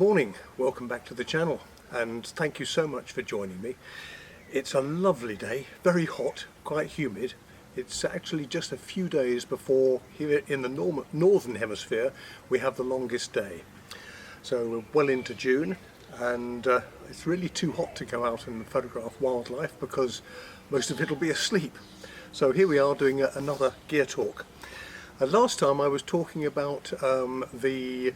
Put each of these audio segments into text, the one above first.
morning, welcome back to the channel, and thank you so much for joining me. It's a lovely day, very hot, quite humid. It's actually just a few days before here in the northern hemisphere we have the longest day. So we're well into June, and it's really too hot to go out and photograph wildlife because most of it will be asleep. So here we are doing another gear talk. Last time I was talking about the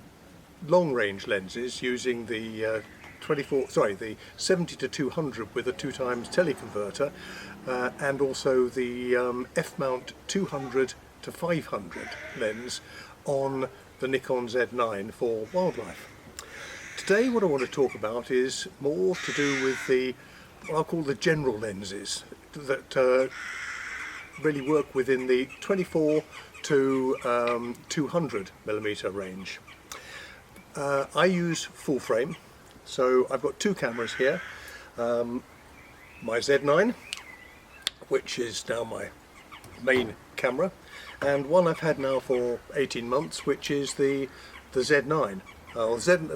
long-range lenses using the 70 to 200 with a 2x teleconverter, and also the f-mount 200 to 500 lens on the Nikon Z9 for wildlife. Today what I want to talk about is more to do with what I'll call the general lenses that really work within the 24 to 200 millimeter range. I use full frame, so I've got two cameras here. My Z9, which is now my main camera, and one I've had now for 18 months, which is the Z9.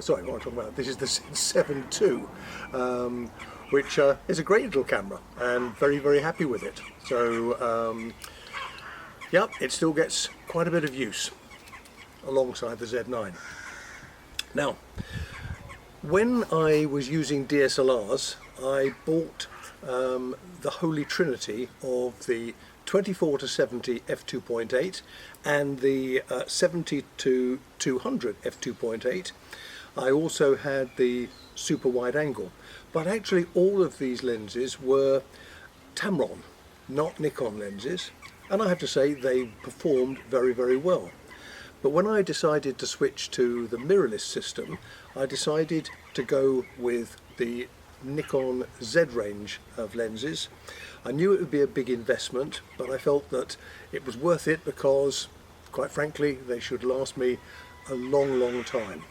Sorry, what am I talking about? This is the Z7 II, which is a great little camera, and very, very happy with it. So, yeah, it still gets quite a bit of use alongside the Z9. Now, when I was using DSLRs, I bought the holy trinity of the 24 to 70 f2.8 and the 70 to 200 f2.8. I also had the super wide angle, but actually all of these lenses were Tamron, not Nikon lenses, and I have to say they performed very, very well. But when I decided to switch to the mirrorless system, I decided to go with the Nikon Z range of lenses. I knew it would be a big investment, but I felt that it was worth it because, quite frankly, they should last me a long, long time.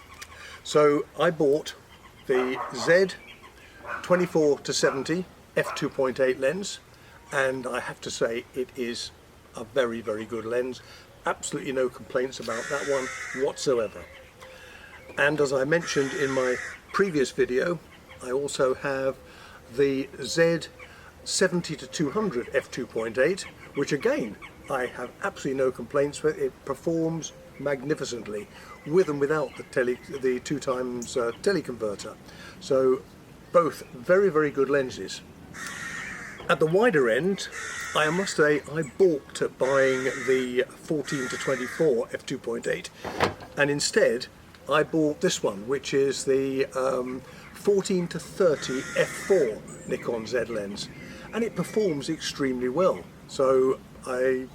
So I bought the Z 24 to 70 f2.8 lens, and I have to say it is a very, very good lens. Absolutely no complaints about that one whatsoever. And as I mentioned in my previous video, I also have the Z 70 to 200 f2.8, which again I have absolutely no complaints with. It performs magnificently with and without the 2x teleconverter. So both very, very good lenses. At the wider end, I must say I balked at buying the 14 to 24 f2.8, and instead I bought this one, which is the 14 to 30 f4 Nikon Z lens, and it performs extremely well. So my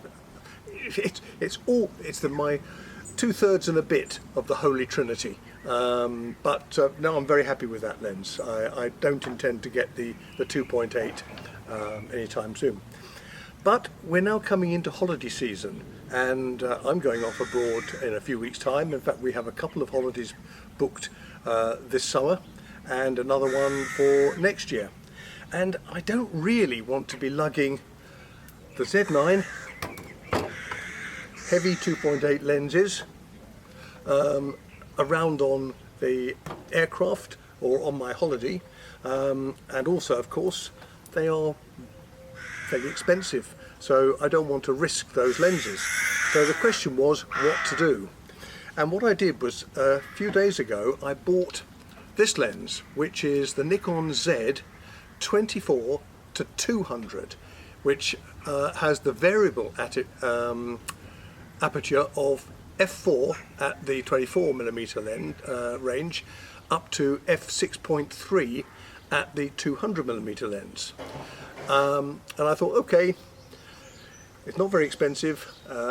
2/3 and a bit of the holy trinity. But now I'm very happy with that lens. I don't intend to get the 2.8 anytime soon. But we're now coming into holiday season, and I'm going off abroad in a few weeks' time. In fact, we have a couple of holidays booked this summer and another one for next year. And I don't really want to be lugging the Z9 heavy 2.8 lenses around on the aircraft or on my holiday, and also, of course, they are fairly expensive, so I don't want to risk those lenses. So the question was what to do, and what I did was a few days ago I bought this lens, which is the Nikon Z 24 to 200, which has the variable aperture of f4 at the 24mm range up to f6.3 at the 200mm lens. And I thought, okay, it's not very expensive,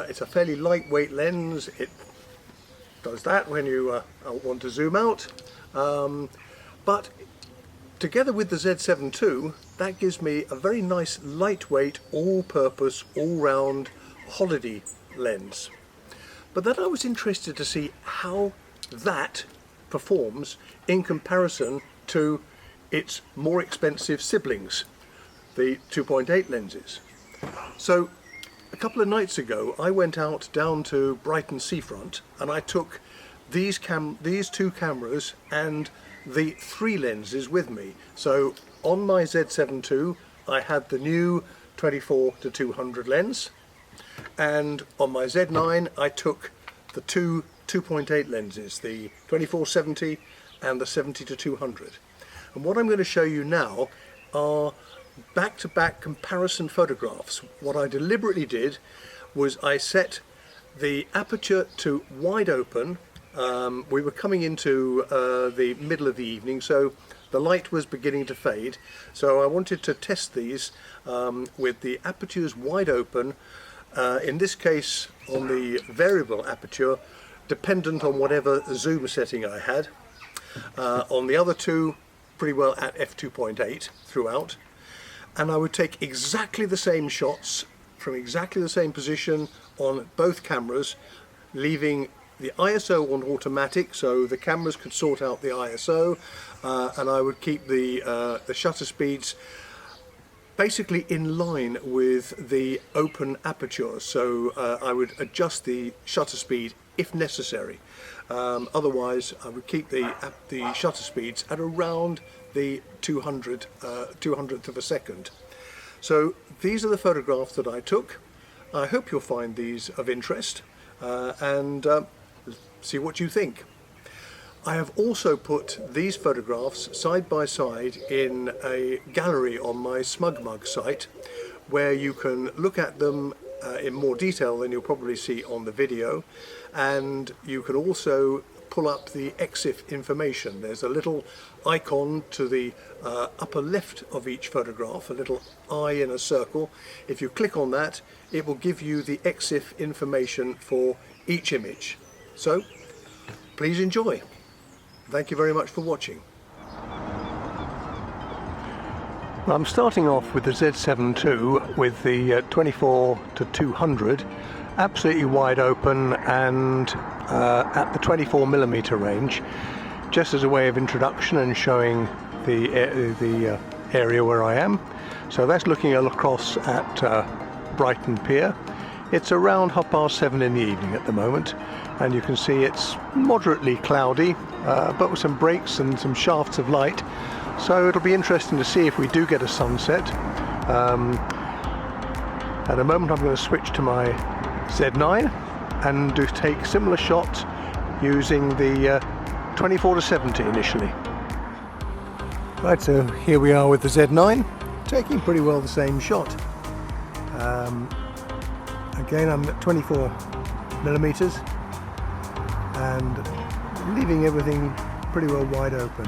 it's a fairly lightweight lens, it does that when you want to zoom out, but together with the Z7 II, that gives me a very nice lightweight, all-purpose, all-round holiday lens. But then I was interested to see how that performs in comparison to its more expensive siblings, the 2.8 lenses. So a couple of nights ago I went out down to Brighton seafront and I took these two cameras and the 3 lenses with me. So on my Z7 II I had the new 24-200 lens, and on my Z9 I took the two 2.8 lenses, the 24-70 and the 70-200. And what I'm going to show you now are back-to-back comparison photographs. What I deliberately did was I set the aperture to wide open. We were coming into the middle of the evening, so the light was beginning to fade, so I wanted to test these with the apertures wide open, in this case on the variable aperture, dependent on whatever zoom setting I had. On the other two, pretty well at f2.8 throughout, and I would take exactly the same shots from exactly the same position on both cameras, leaving the ISO on automatic so the cameras could sort out the ISO, and I would keep the shutter speeds basically in line with the open aperture, so I would adjust the shutter speed if necessary. Otherwise I would keep the shutter speeds at around the 200th of a second. So these are the photographs that I took. I hope you'll find these of interest, and see what you think. I have also put these photographs side by side in a gallery on my SmugMug site, where you can look at them in more detail than you'll probably see on the video, and you can also pull up the EXIF information. There's a little icon to the upper left of each photograph, a little eye in a circle. If you click on that, it will give you the EXIF information for each image. So please enjoy. Thank you very much for watching. I'm starting off with the Z7 II with the 24-200, absolutely wide open and at the 24mm range, just as a way of introduction and showing the area where I am. So that's looking across at Brighton Pier. It's around 7:30 in the evening at the moment, and you can see it's moderately cloudy, but with some breaks and some shafts of light. So it'll be interesting to see if we do get a sunset. At the moment I'm going to switch to my Z9 and take similar shots using the 24-70 initially. Right, so here we are with the Z9, taking pretty well the same shot. Again, I'm at 24mm and leaving everything pretty well wide open.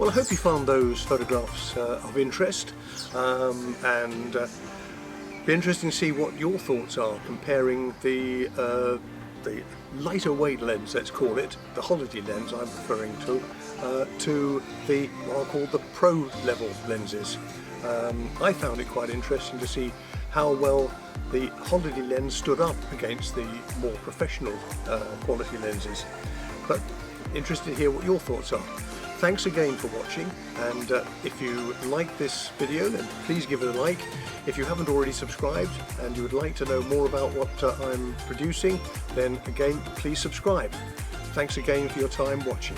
Well, I hope you found those photographs of interest, and be interesting to see what your thoughts are comparing the lighter weight lens, let's call it, the holiday lens I'm referring to the what I'll call the pro level lenses. I found it quite interesting to see how well the holiday lens stood up against the more professional quality lenses. But interested to hear what your thoughts are. Thanks again for watching, and if you like this video then please give it a like. If you haven't already subscribed and you would like to know more about what I'm producing, then again please subscribe. Thanks again for your time watching.